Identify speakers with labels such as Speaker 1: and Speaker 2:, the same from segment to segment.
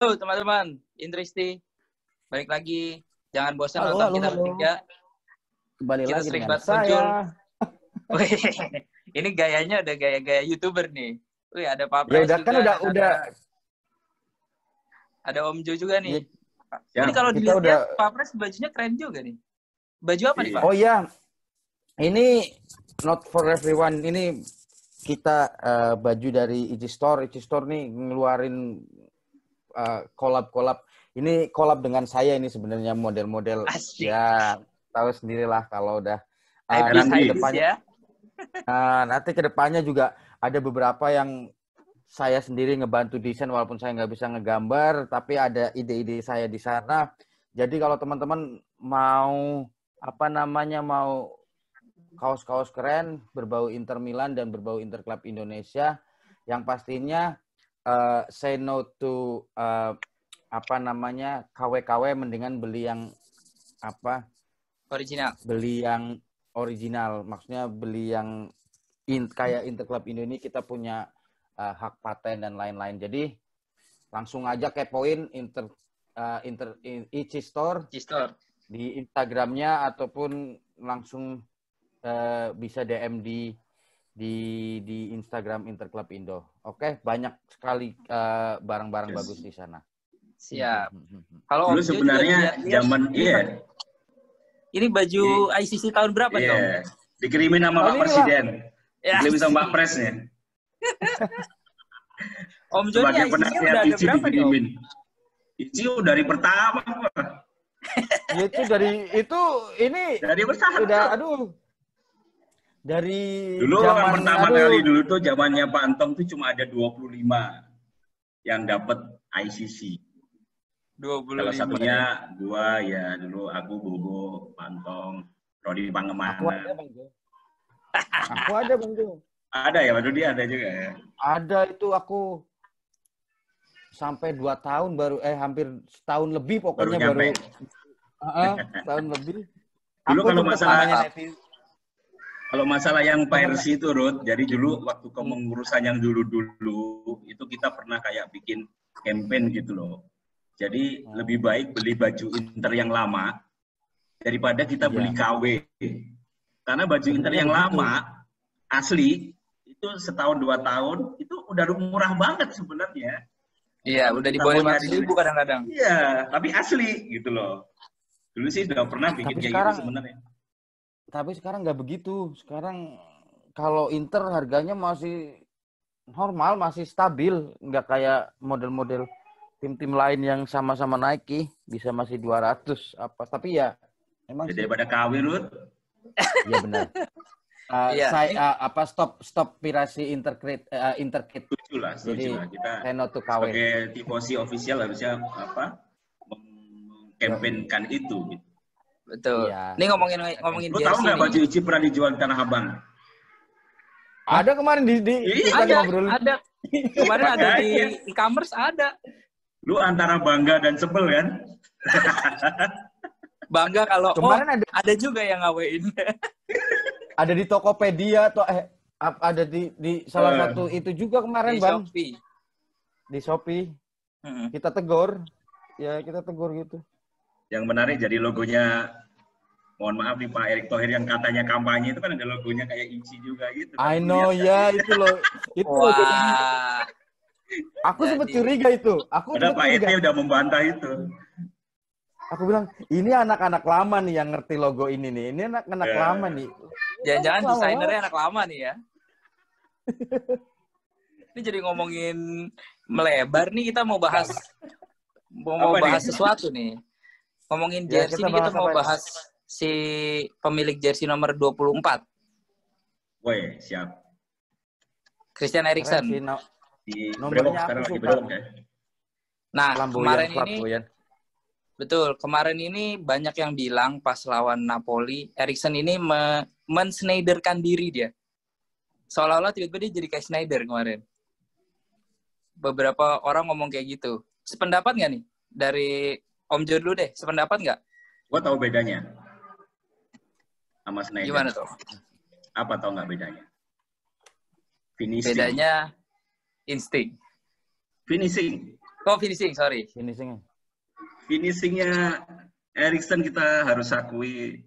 Speaker 1: Halo teman-teman, Intristi, balik lagi. Jangan bosan
Speaker 2: Halo,
Speaker 1: nonton
Speaker 2: halo,
Speaker 1: kita
Speaker 2: halo.
Speaker 1: bertiga.
Speaker 2: Kembali
Speaker 1: Kita
Speaker 2: lagi
Speaker 1: sering
Speaker 2: dengan
Speaker 1: banget muncul.
Speaker 2: saya.
Speaker 1: Wih, ini gayanya udah gaya-gaya YouTuber nih. Wih, ada Pak
Speaker 2: Ya
Speaker 1: Pres
Speaker 2: udah kan
Speaker 1: juga, ada Om Jo juga nih.
Speaker 3: Ya,
Speaker 1: Ini kalau
Speaker 2: kita
Speaker 1: dilihat Pak Pres bajunya keren juga nih. Baju apa nih Pak?
Speaker 2: Oh iya, ini not for everyone. Ini kita baju dari Ichi Store. Ichi Store nih ngeluarin collab-collab. Ini collab dengan saya ini sebenarnya model-model.
Speaker 1: Asik.
Speaker 2: Ya tahu sendirilah kalau udah
Speaker 1: Hypebeast ya.
Speaker 2: Nanti kedepannya juga ada beberapa yang saya sendiri ngebantu desain walaupun saya nggak bisa ngegambar, tapi ada ide-ide saya di sana. Jadi kalau teman-teman mau mau kaos-kaos keren berbau Inter Milan dan berbau Inter Club Indonesia, yang pastinya say no to KW-KW, mendingan beli yang
Speaker 1: Original.
Speaker 2: Beli yang original, maksudnya beli yang kayak Inter Club Indonesia, kita punya hak paten dan lain-lain. Jadi langsung aja kepoin Ichi Store di Instagramnya ataupun langsung bisa DM di Instagram Inter Club Indo. Oke, banyak sekali barang-barang bagus di sana.
Speaker 1: Siap.
Speaker 3: Kalau dulu sebenarnya zaman
Speaker 1: ini baju ICC tahun berapa nih Om?
Speaker 3: Dikirimin sama Pak Presiden. Dikirimin sama Pak Presnya.
Speaker 1: Om Joni ICC udah ada berapa nih Om?
Speaker 3: ICC dari pertama.
Speaker 2: Ya itu dari pertama. Udah dari
Speaker 3: dulu zaman pertama kali dulu tuh zamannya Pak Antong tuh cuma ada 25 yang dapat ICC.
Speaker 1: 25.
Speaker 3: Salah satunya gua ya dulu, aku, Bobo, Pak Antong, Rodi Pangemana.
Speaker 2: Aku ada Bang Jo.
Speaker 3: Ada ya, Pak Rudi ada juga ya.
Speaker 2: Ada itu aku sampai 2 tahun baru hampir setahun lebih pokoknya baru setahun lebih.
Speaker 3: Dulu kalau masalah yang piracy itu Rud, jadi dulu waktu kepengurusan yang dulu itu kita pernah kayak bikin campaign gitu loh. Jadi lebih baik beli baju Inter yang lama daripada kita beli KW. Karena baju Inter yang lama asli itu setahun 2 tahun itu udah murah banget sebenarnya.
Speaker 1: Iya, udah di bawah 500.000 kadang-kadang.
Speaker 3: Iya, tapi asli gitu loh. Dulu sih udah pernah bikin kayak gitu sebenarnya.
Speaker 2: Tapi sekarang nggak begitu. Sekarang kalau Inter harganya masih normal, masih stabil, nggak kayak model-model tim-tim lain yang sama-sama Nike bisa masih 200 apa. Tapi ya emang
Speaker 3: daripada KW Rud.
Speaker 2: Iya benar. Stop pirasi Interkit.
Speaker 3: Setuju lah kita sebagai tifosi official harusnya mengkampanyekan itu gitu.
Speaker 1: Betul. Iya. Ini ngomongin
Speaker 3: jersey. Lu tahu nggak baju Ichi pernah dijual di Tanah Abang?
Speaker 2: Ada kemarin
Speaker 1: ada. Kemarin ada di e-commerce ada.
Speaker 3: Lu antara bangga dan sebel kan?
Speaker 1: Bangga kalau kemarin ada juga yang ngawein.
Speaker 2: Ada di Tokopedia atau ada di salah satu itu juga kemarin di Bang.
Speaker 1: Shopee.
Speaker 2: Di Shopee. Kita tegur. Ya, kita tegur gitu.
Speaker 3: Yang menarik jadi logonya, mohon maaf nih Pak Erick Thohir, yang katanya kampanye itu kan ada logonya kayak Ichi juga gitu.
Speaker 2: I know ya, itu loh. Itu
Speaker 1: wah.
Speaker 2: Aku sempat curiga itu.
Speaker 3: Padahal Pak ET udah membantah itu.
Speaker 2: Aku bilang, ini anak-anak lama nih yang ngerti logo ini nih. Ini anak-anak lama nih.
Speaker 1: Jangan-jangan desainernya anak lama nih ya. Ini jadi ngomongin melebar nih, kita mau bahas sesuatu nih. Ngomongin jersey nih, kita mau bahas si pemilik jersey nomor 24.
Speaker 3: Woi, siap.
Speaker 1: Christian Eriksen.
Speaker 3: Di Brewok sekarang lagi Brewok ya.
Speaker 1: Nah, kemarin ini banyak yang bilang pas lawan Napoli, Eriksen ini men-Snyderkan diri dia. Seolah-olah tiba-tiba dia jadi kayak Snyder kemarin. Beberapa orang ngomong kayak gitu. Sependapat nggak nih? Dari Om Jo dulu deh, sependapat nggak?
Speaker 3: Gua tahu bedanya sama Snyder.
Speaker 1: Gimana tuh?
Speaker 3: Apa tahu nggak bedanya? Finishing.
Speaker 1: Bedanya insting.
Speaker 3: Finishing.
Speaker 1: Oh, finishing, sorry.
Speaker 2: finishingnya.
Speaker 3: Finishingnya Erikson kita harus akui.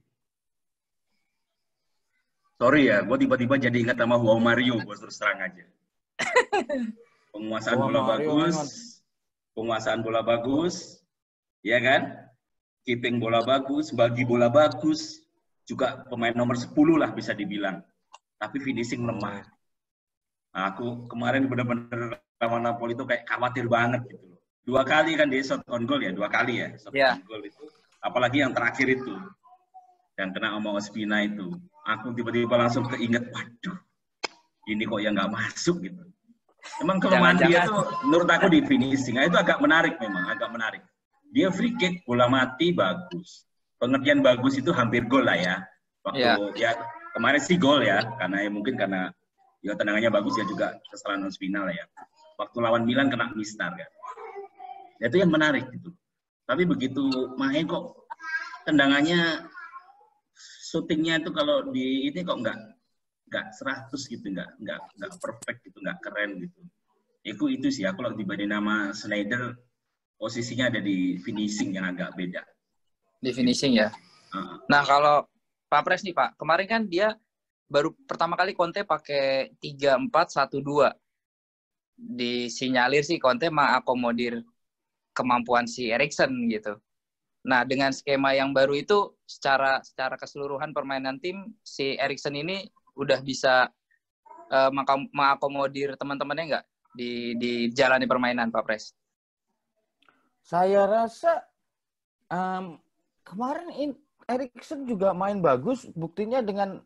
Speaker 3: Sorry ya, gue tiba-tiba jadi ingat sama Joao Mario, gue terus terang aja. Penguasaan
Speaker 2: Joao
Speaker 3: bola
Speaker 2: Mario
Speaker 3: bagus,
Speaker 2: memang.
Speaker 3: penguasaan bola bagus, ya kan? Keeping bola bagus, bagi bola bagus, juga pemain nomor 10 lah bisa dibilang. Tapi finishing lemah. Nah, aku kemarin benar-benar lawan Napoli itu kayak khawatir banget gitu loh. 2 kali kan dia shot on goal ya, 2 kali ya shot on goal itu. Apalagi yang terakhir itu, yang kena sama Ospina itu. Aku tiba-tiba langsung keinget, waduh, ini kok yang nggak masuk gitu. Emang kelemahan dia tuh menurut aku di finishing. Nah, itu agak menarik memang, agak menarik. Dia free kick, bola mati, bagus. Pengertian bagus itu hampir gol lah ya. Waktu ya kemarin sih gol ya, karena ya mungkin karena ya tendangannya bagus ya juga kesalahan Ospina lah ya. Waktu lawan Milan kena mistar kan. Ya, itu yang menarik gitu. Tapi begitu main kok tendangannya, syutingnya itu kalau di ini kok nggak 100 gitu, nggak perfect gitu, nggak keren gitu. Itu sih aku kalau dibanding nama Sneijder, posisinya ada di finishing yang agak beda.
Speaker 1: Di finishing ya. Nah, kalau Pak Pres nih Pak, kemarin kan dia baru pertama kali Conte pakai 3-4-1-2. Disinyalir sih Conte mengakomodir kemampuan si Erikson gitu. Nah, dengan skema yang baru itu secara keseluruhan permainan tim, si Erikson ini udah bisa mengakomodir teman-temannya nggak di jalani permainan, Pak Pres?
Speaker 2: Saya rasa kemarin Erikson juga main bagus. Buktinya dengan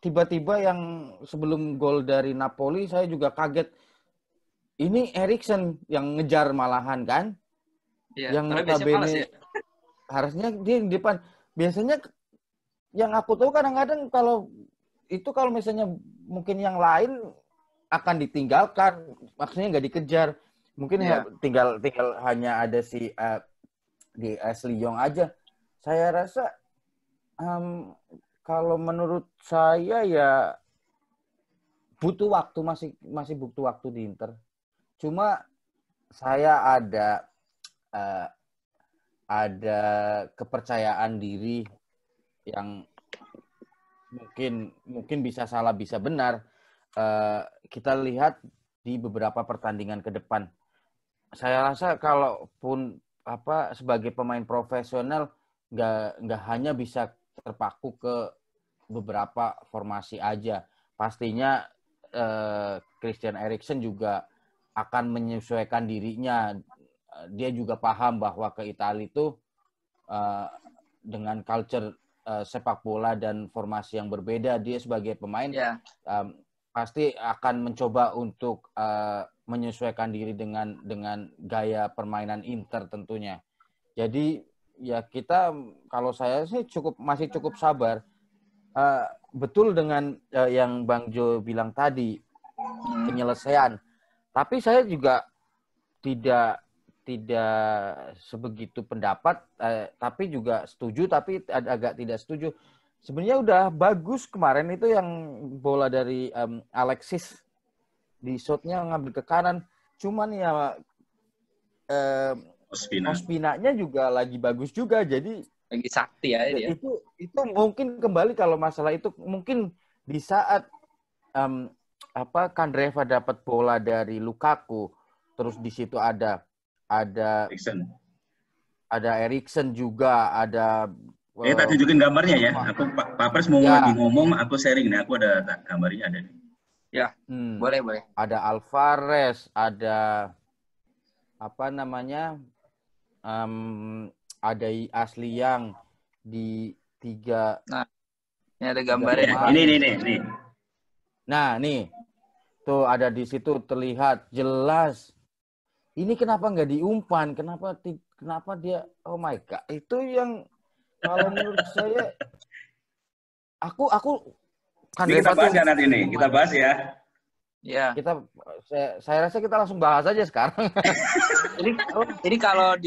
Speaker 2: tiba-tiba yang sebelum gol dari Napoli, saya juga kaget. Ini Erikson yang ngejar malahan kan?
Speaker 1: Iya,
Speaker 2: yang notabene harusnya dia di depan. Biasanya yang aku tahu kadang-kadang kalau misalnya mungkin yang lain akan ditinggalkan, maksudnya nggak dikejar. Mungkin tinggal hanya ada si di Ashley Young aja. Saya rasa kalau menurut saya ya butuh waktu, masih butuh waktu di Inter. Cuma saya ada kepercayaan diri yang mungkin bisa salah bisa benar. Kita lihat di beberapa pertandingan ke depan. Saya rasa kalaupun sebagai pemain profesional nggak hanya bisa terpaku ke beberapa formasi aja. Pastinya Christian Eriksen juga akan menyesuaikan dirinya. Dia juga paham bahwa ke Italia itu dengan culture sepak bola dan formasi yang berbeda, dia sebagai pemain pasti akan mencoba untuk menyesuaikan diri dengan gaya permainan Inter tentunya. Jadi ya kita, kalau saya sih masih cukup sabar. Betul dengan yang Bang Jo bilang tadi, penyelesaian. Tapi saya juga tidak sebegitu pendapat, tapi juga setuju, tapi agak tidak setuju. Sebenarnya udah bagus kemarin itu yang bola dari Alexis di shotnya ngambil ke kanan. Cuman ya Ospinanya juga lagi bagus juga, jadi
Speaker 1: lagi sakti ya dia.
Speaker 2: Itu mungkin kembali kalau masalah itu mungkin di saat Kandreva dapat bola dari Lukaku, terus di situ ada Erikson juga, ada
Speaker 3: tak tunjukin gambarnya ya. Aku Pak Pres mau lagi ngomong, aku sharing nih. Aku ada gambarnya ada nih.
Speaker 1: Ya, boleh.
Speaker 2: Ada Alvarez, ada ada Ashley Young di 3.
Speaker 1: Nah, ini ada gambarnya.
Speaker 3: Ini.
Speaker 2: Nah, nih. Tuh ada di situ terlihat jelas. Ini kenapa nggak diumpan? Kenapa dia? Oh my God, itu yang kalau menurut saya, aku
Speaker 3: kan kita bahas ya nanti ini. Kita bahas ya.
Speaker 1: Ya.
Speaker 2: Saya rasa kita langsung bahas aja sekarang.
Speaker 1: ini kalau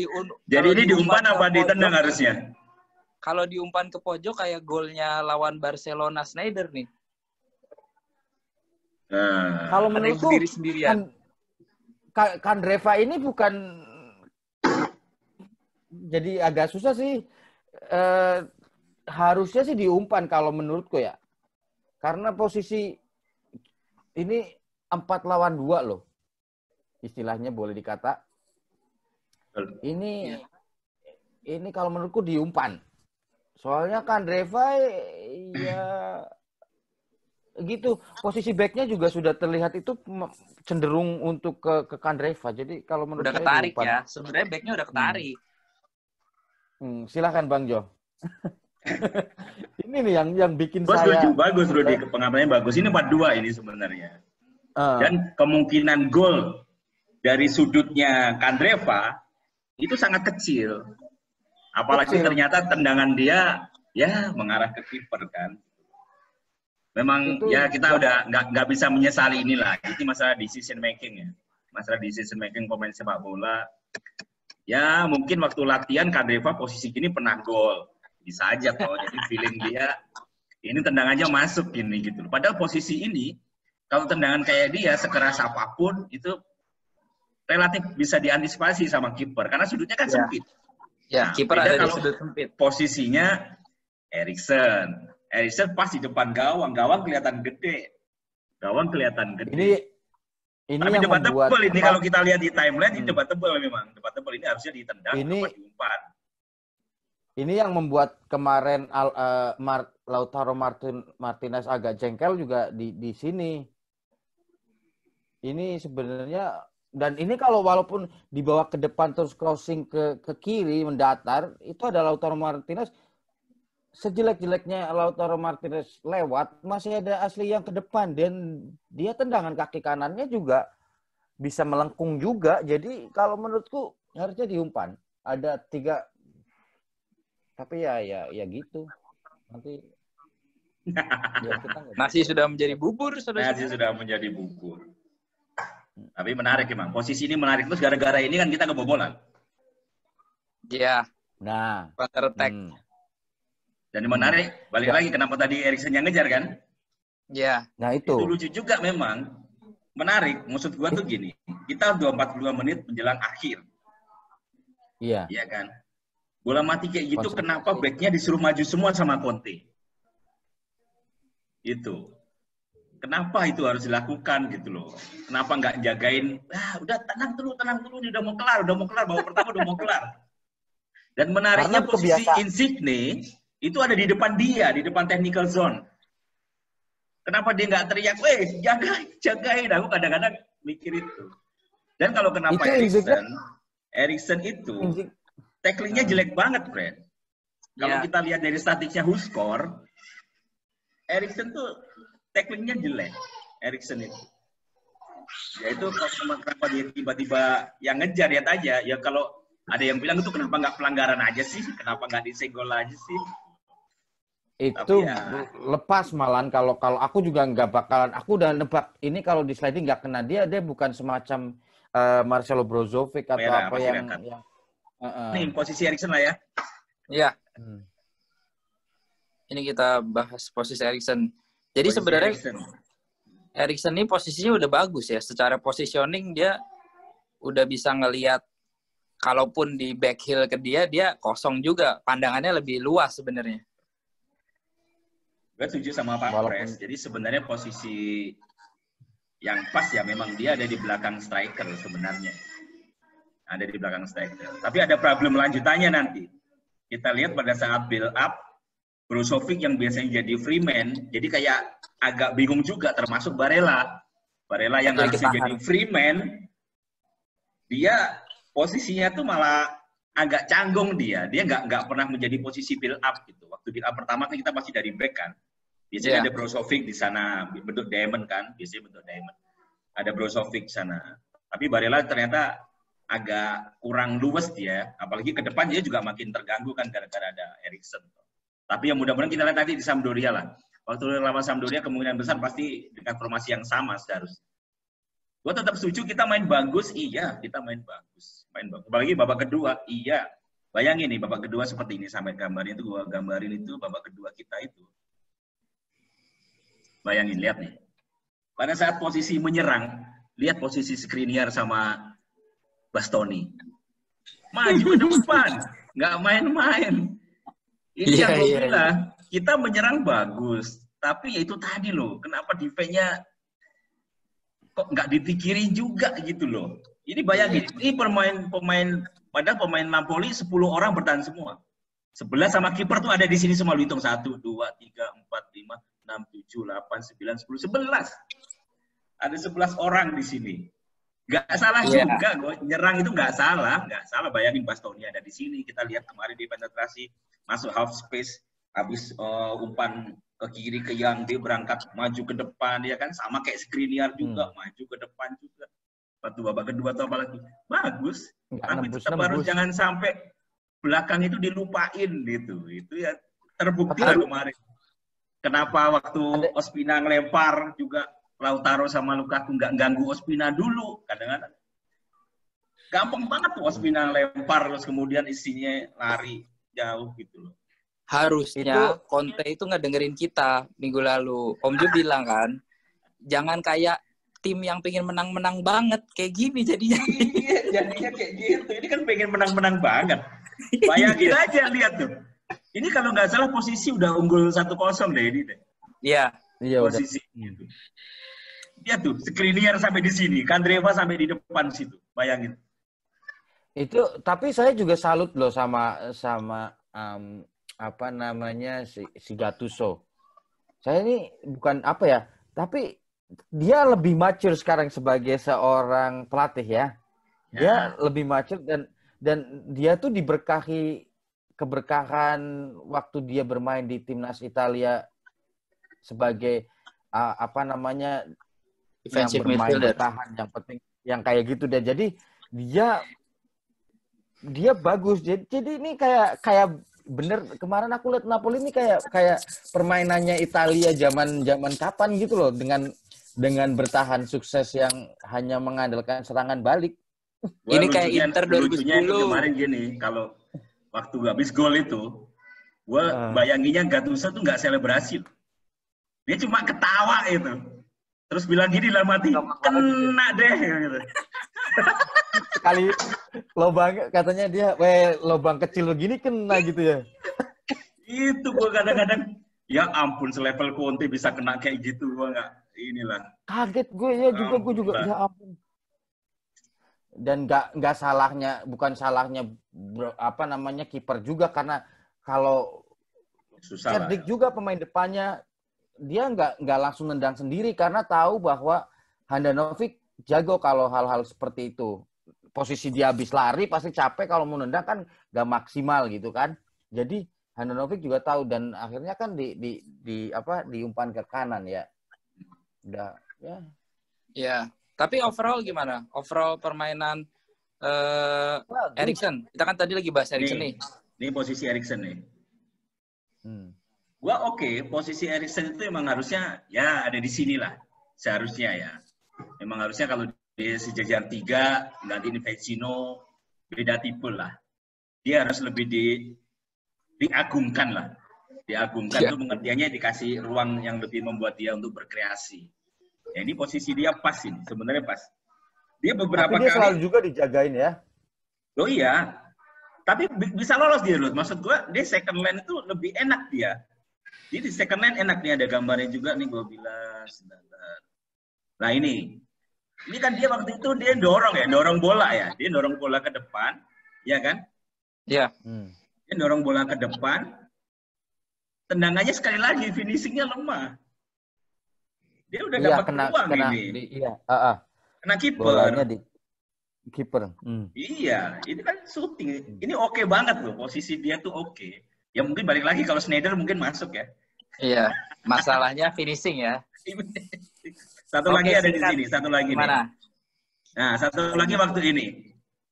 Speaker 3: jadi ini diumpan apa ditendang harusnya?
Speaker 1: Kalau diumpan ke pojok kayak golnya lawan Barcelona Sneijder nih.
Speaker 2: Kalau menurutku Candreva ini bukan, jadi agak susah sih. Harusnya sih diumpan kalau menurutku ya. Karena posisi ini 4 lawan 2 loh. Istilahnya boleh dikata. Ini kalau menurutku diumpan. Soalnya Candreva ya gitu. Posisi backnya juga sudah terlihat itu cenderung untuk ke Candreva. Jadi kalau menurut
Speaker 1: udah
Speaker 2: saya
Speaker 1: ketarik
Speaker 2: diumpan.
Speaker 1: ya. Sebenarnya backnya udah ketarik.
Speaker 2: Silahkan Bang Jo. Ini nih yang bikin
Speaker 3: bagus Rudi, pengambilannya bagus. Ini 4-2 ini sebenarnya. Dan kemungkinan gol dari sudutnya Candreva itu sangat kecil. Apalagi ternyata tendangan dia ya mengarah ke kiper kan. Memang itu, ya kita udah nggak bisa menyesali inilah. Ini masalah decision making ya. Masalah decision making pemain sepak bola. Ya mungkin waktu latihan Candreva posisi gini pernah gol. Bisa aja kok. Jadi feeling dia ini tendangannya masuk gini gitu. Padahal posisi ini kalau tendangan kayak dia sekeras apapun itu relatif bisa diantisipasi sama kiper karena sudutnya kan sempit.
Speaker 1: Ya, kiper ada di sudut sempit.
Speaker 3: Posisinya Eriksen pas di depan gawang kelihatan gede. Ini tapi
Speaker 2: yang membuat
Speaker 3: tebel ini kalau kita lihat di timeline ini debat tebel memang. Debat tebel ini harusnya ditendang atau diumpan. Ini
Speaker 2: yang membuat kemarin Lautaro Martinez agak jengkel juga di sini. Ini sebenarnya, dan ini kalau walaupun dibawa ke depan terus crossing ke kiri mendatar, itu ada Lautaro Martinez. Sejelek-jeleknya Lautaro Martinez lewat, masih ada Ashley yang ke depan. Dan dia tendangan kaki kanannya juga bisa melengkung juga. Jadi kalau menurutku harusnya diumpan. Ada 3, tapi ya gitu. Nanti
Speaker 1: nasi sudah menjadi bubur.
Speaker 3: Nasi sudah menjadi bubur. Tapi menarik emang. Posisi ini menarik terus gara-gara ini kan kita kebobolan.
Speaker 1: Iya.
Speaker 2: Nah,
Speaker 1: counter attack.
Speaker 3: Dan menarik, balik lagi kenapa tadi Eriksen yang ngejar kan?
Speaker 1: Iya.
Speaker 2: Nah itu
Speaker 3: lucu juga memang. Menarik, maksud gua tuh gini. Kita udah 42 menit menjelang akhir.
Speaker 2: Iya.
Speaker 3: Iya kan? Bola mati kayak gitu, kenapa backnya disuruh maju semua sama Conte? Itu. Kenapa itu harus dilakukan gitu loh? Kenapa nggak jagain? Udah tenang dulu, ini udah mau kelar, babak pertama udah mau kelar. Dan menariknya posisi Insigne itu ada di depan dia, di depan technical zone. Kenapa dia nggak teriak, jagain. Aku kadang-kadang mikir itu. Dan kalau kenapa Eriksen itu tacklingnya jelek banget, Fred. Kalau kita lihat dari statistiknya WhoScore, Eriksen tuh tacklingnya jelek, Eriksen itu. Ya itu kenapa dia tiba-tiba yang ngejar, lihat aja. Ya kalau ada yang bilang itu kenapa nggak pelanggaran aja sih? Kenapa nggak disenggol aja sih?
Speaker 2: Itu lepas malan kalau aku juga nggak bakalan. Aku udah nebak ini kalau di sliding nggak kena dia bukan semacam Marcelo Brozovic atau
Speaker 3: merah,
Speaker 2: apa yang
Speaker 3: Nih posisi Eriksen lah ya.
Speaker 1: Iya. Ini kita bahas posisi Eriksen. Jadi sebenarnya Eriksen ini posisinya udah bagus ya. Secara positioning dia udah bisa ngelihat kalaupun di back heel ke dia kosong juga. Pandangannya lebih luas sebenarnya.
Speaker 3: Gue setuju sama Pak Pres. Jadi sebenarnya posisi yang pas ya memang dia ada di belakang striker sebenarnya. Ada di belakang striker. Tapi ada problem lanjutannya nanti. Kita lihat pada saat build up, Brozovic yang biasanya jadi free man, jadi kayak agak bingung juga, termasuk Barella. Barella yang harusnya jadi free man, dia posisinya tuh malah agak canggung dia. Dia nggak pernah menjadi posisi build up gitu. Waktu build up pertama kan kita masih dari back kan. Biasanya ada Brozovic di sana, bentuk diamond kan. Biasanya bentuk diamond. Ada Brozovic di sana. Tapi Barella ternyata agak kurang luwes dia. Apalagi ke depan dia juga makin terganggu kan gara-gara ada Eriksen. Tapi yang mudah-mudahan kita lihat nanti di Sampdoria lah. Waktu lawan Sampdoria kemungkinan besar pasti dengan formasi yang sama seharusnya. Gue tetap setuju kita main bagus, iya kita main bagus. Apalagi babak kedua, iya. Bayangin nih babak kedua seperti ini sampai gambarnya itu gue gambarin itu babak kedua kita itu. Bayangin, lihat nih. Pada saat posisi menyerang, lihat posisi Skriniar sama Bastoni. Maju ke depan, nggak main-main. Ini yang gue bilang, kita menyerang bagus, tapi ya itu tadi loh, kenapa defense-nya kok nggak dipikirin juga gitu loh. Ini bayangin, ini padahal pemain Napoli 10 orang bertahan semua. 11 sama kiper tuh ada di sini semua, lu hitung 1, 2, 3, 4, 5, 6, 7, 8, 9, 10, 11. Ada 11 orang di sini. Nggak salah juga, nyerang itu nggak salah. Bayangin Bastoni ada di sini. Kita lihat kemarin di penetrasi, masuk half space, habis umpan ke kiri ke yang dia berangkat maju ke depan, ya kan, sama kayak Skriniar juga, maju ke depan juga. Waktu babak kedua atau apa lagi, bagus. Tapi tetap harus jangan sampai belakang itu dilupain gitu. Itu ya terbukti lah kemarin. Kenapa waktu Ospina ngelempar juga Lautaro sama Lukaku nggak ganggu Ospina dulu. Kadang-kadang gampang banget tuh Ospina ngelempar terus kemudian isinya lari jauh gitu loh.
Speaker 1: Harusnya Conte itu nggak dengerin kita minggu lalu. Om Jo bilang kan, jangan kayak tim yang pengen menang-menang banget kayak gini jadinya.
Speaker 3: Iya, jadinya kayak gitu. Ini kan pengen menang-menang banget. Bayangin aja, lihat tuh. Ini kalau nggak salah posisi udah unggul 1-0 deh ini deh.
Speaker 1: Iya.
Speaker 3: Posisi gitu. Lihat tuh, Skriniar sampai di sini, Kandreva sampai di depan situ. Bayangin.
Speaker 2: Itu tapi saya juga salut loh sama apa namanya si Gattuso. Saya ini bukan apa ya, tapi dia lebih mature sekarang sebagai seorang pelatih ya. Dia lebih mature dan dia tuh diberkahi keberkahan waktu dia bermain di timnas Italia sebagai apa namanya
Speaker 1: defensive
Speaker 2: yang bermain
Speaker 1: midfielder,
Speaker 2: bertahan yang penting yang kayak gitu dan jadi dia bagus. Jadi ini kayak bener kemarin aku lihat Napoli ini kayak permainannya Italia zaman kapan gitu loh dengan bertahan sukses yang hanya mengandalkan serangan balik.
Speaker 1: Ini kayak Inter 2010.
Speaker 3: Kemarin gini, kalau waktu habis gol itu, gue bayanginnya Gattuso tuh nggak selebrasi. Dia cuma ketawa itu. Terus bilang gini dalam hati, kena deh. Gitu.
Speaker 2: Sekali lubang, katanya dia, lubang kecil begini kena gitu ya.
Speaker 3: Itu gue kadang-kadang, ya ampun selevel Conte bisa kena kayak gitu. Gue nggak, inilah.
Speaker 2: Kaget gue ya juga, ya ampun. Dan nggak salahnya, bukan salahnya apa namanya kiper juga, karena kalau cerdik juga pemain depannya, dia nggak langsung nendang sendiri karena tahu bahwa Handanovic jago kalau hal-hal seperti itu. Posisi dia habis lari pasti capek, kalau mau nendang kan nggak maksimal gitu kan. Jadi Handanovic juga tahu dan akhirnya kan diumpan ke kanan ya. Udah ya.
Speaker 1: Ya, tapi overall gimana? Overall permainan Eriksen. Kita kan tadi lagi bahas Eriksen nih.
Speaker 3: Ini posisi Eriksen nih. Gua posisi Eriksen itu emang harusnya ya ada di sini lah. Seharusnya ya. Memang harusnya kalau di sejajar 3 gantiin Vecino, beda tipe lah. Dia harus lebih diagungkan lah. Diagungkan itu pengertiannya dikasih ruang yang lebih membuat dia untuk berkreasi. Ya, ini posisi dia pas ini, sebenarnya pas. Dia beberapa
Speaker 2: kali selalu juga dijagain ya.
Speaker 3: Oh iya. Tapi bisa lolos dia loh. Maksud gua dia second line itu lebih enak dia. Jadi second line enak nih, ada gambarnya juga nih gua bilang. Nah ini kan dia waktu itu dia dorong bola ya. Dia dorong bola ke depan, ya kan?
Speaker 1: Iya.
Speaker 3: Dia dorong bola ke depan. Tendangannya sekali lagi finishingnya lemah. Dia udah dapat peluang ini. Kena kiper.
Speaker 2: Bolanya di kiper.
Speaker 3: Iya, ini kan shooting. Ini oke banget loh, posisi dia tuh oke. Ya mungkin balik lagi kalau Schneider mungkin masuk ya.
Speaker 1: Iya, masalahnya finishing ya.
Speaker 3: Satu lagi ada di sini, satu lagi
Speaker 1: nih.
Speaker 3: Nah, satu lagi waktu ini.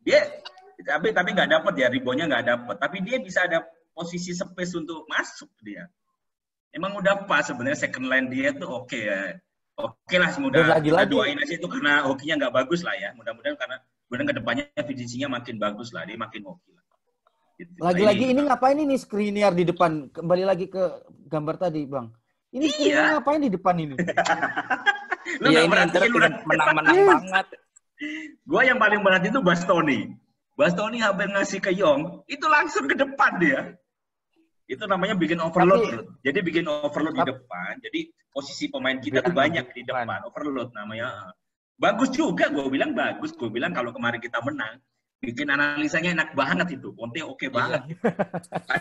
Speaker 3: Dia tapi nggak dapat ya, reboundnya nggak dapat. Tapi dia bisa ada posisi space untuk masuk dia. Emang udah pas sebenarnya second line dia tuh oke ya. Oke lah, semoga kita doain aja itu karena hokinya nggak bagus lah ya. Mudah-mudahan karena kedepannya finishingnya makin bagus lah, dia makin hoki lah. Gitu.
Speaker 2: Lagi-lagi ini ngapain ini Skriniar di depan? Kembali lagi ke gambar tadi, Bang. Ini Skriniar ngapain di depan ini?
Speaker 3: Lu
Speaker 1: Iya,
Speaker 3: nggak
Speaker 1: ini Inter
Speaker 3: perhatiin, Rat.
Speaker 1: menang-menang banget.
Speaker 3: Gue yang paling merhatiin itu Bastoni. Bastoni hampir ngasih ke Young, itu langsung ke depan dia. Itu namanya bikin overload. Jadi bikin overload di depan. Jadi posisi pemain kita tuh banyak di depan. Overload namanya. Bagus juga, gue bilang bagus. Gue bilang kalau kemarin kita menang, bikin analisanya enak banget itu. Conte oke banget.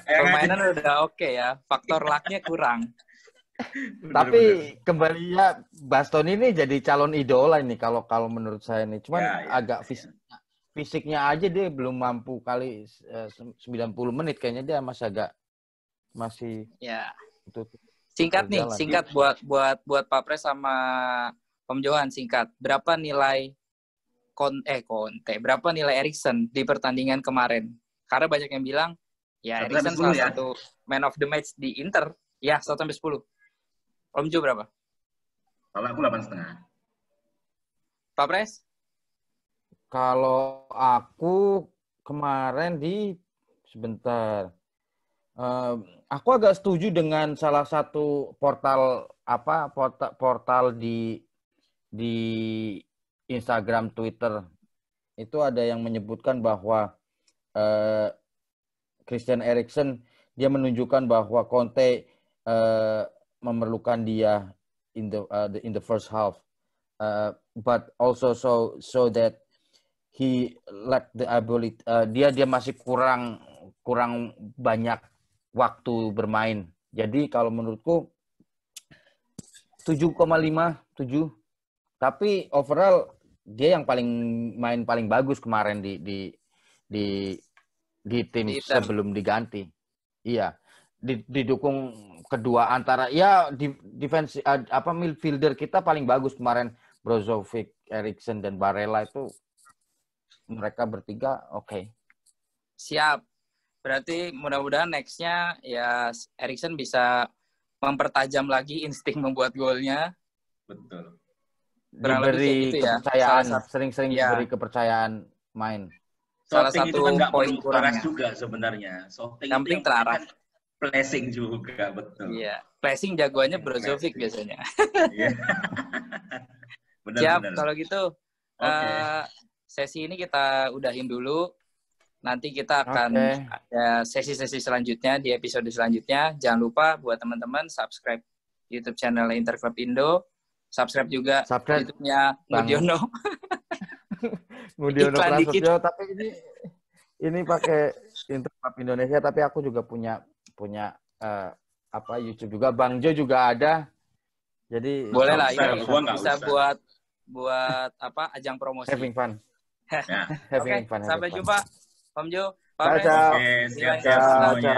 Speaker 1: Permainan udah oke ya. Faktor luck-nya kurang.
Speaker 2: Tapi kembali ya Bastoni ini jadi calon idola ini kalau menurut saya nih. Cuman agak fisiknya aja dia belum mampu kali 90 menit kayaknya dia masih
Speaker 1: ya.
Speaker 2: Itu
Speaker 1: singkat nih, singkat buat Pak Pres sama Om Johan singkat. Berapa nilai Conte, berapa nilai Eriksen di pertandingan kemarin? Karena banyak yang bilang ya Eriksen salah satu man of the match di Inter. Ya, 1-10. Om Jo berapa?
Speaker 3: Kalau aku 8,5.
Speaker 1: Pak Pres?
Speaker 2: Kalau aku kemarin sebentar. Aku agak setuju dengan salah satu portal di Instagram, Twitter. Itu ada yang menyebutkan bahwa Christian Eriksen dia menunjukkan bahwa Conte memerlukan dia in the first half, but also so that he lack the ability. Dia masih kurang banyak waktu bermain. Jadi kalau menurutku 7,5. Tapi overall dia yang main paling bagus kemarin di tim sebelum diganti. Iya. Didukung kedua antara defense midfielder kita paling bagus kemarin, Brozovic, Eriksen dan Barella itu mereka bertiga oke.
Speaker 1: Siap. Berarti mudah-mudahan next-nya ya Eriksen bisa mempertajam lagi insting membuat golnya.
Speaker 3: Betul.
Speaker 2: Diberi gitu kepercayaan, sering-sering diberi kepercayaan main.
Speaker 3: Salah satu itu kan nggak perlu keras juga sebenarnya.
Speaker 1: Yang penting terarah.
Speaker 3: Flashing juga, betul.
Speaker 1: Iya, flashing jagoannya Brozovic biasanya.
Speaker 3: Iya.
Speaker 1: Siap, kalau gitu sesi ini kita udahin dulu. Nanti kita akan ada sesi-sesi selanjutnya di episode selanjutnya. Jangan lupa buat teman-teman subscribe YouTube channel Interclub Indo. Subscribe juga YouTube-nya Mudiono.
Speaker 2: Mudiono Prasetyo, tapi ini pakai Interclub Indonesia, tapi aku juga punya YouTube juga. Bang Jo juga ada. Jadi
Speaker 1: boleh lah ini bisa buat ajang promosi.
Speaker 2: Having fun.
Speaker 1: Oke, sampai jumpa Om Jo.
Speaker 3: Oke, siap-siap semuanya.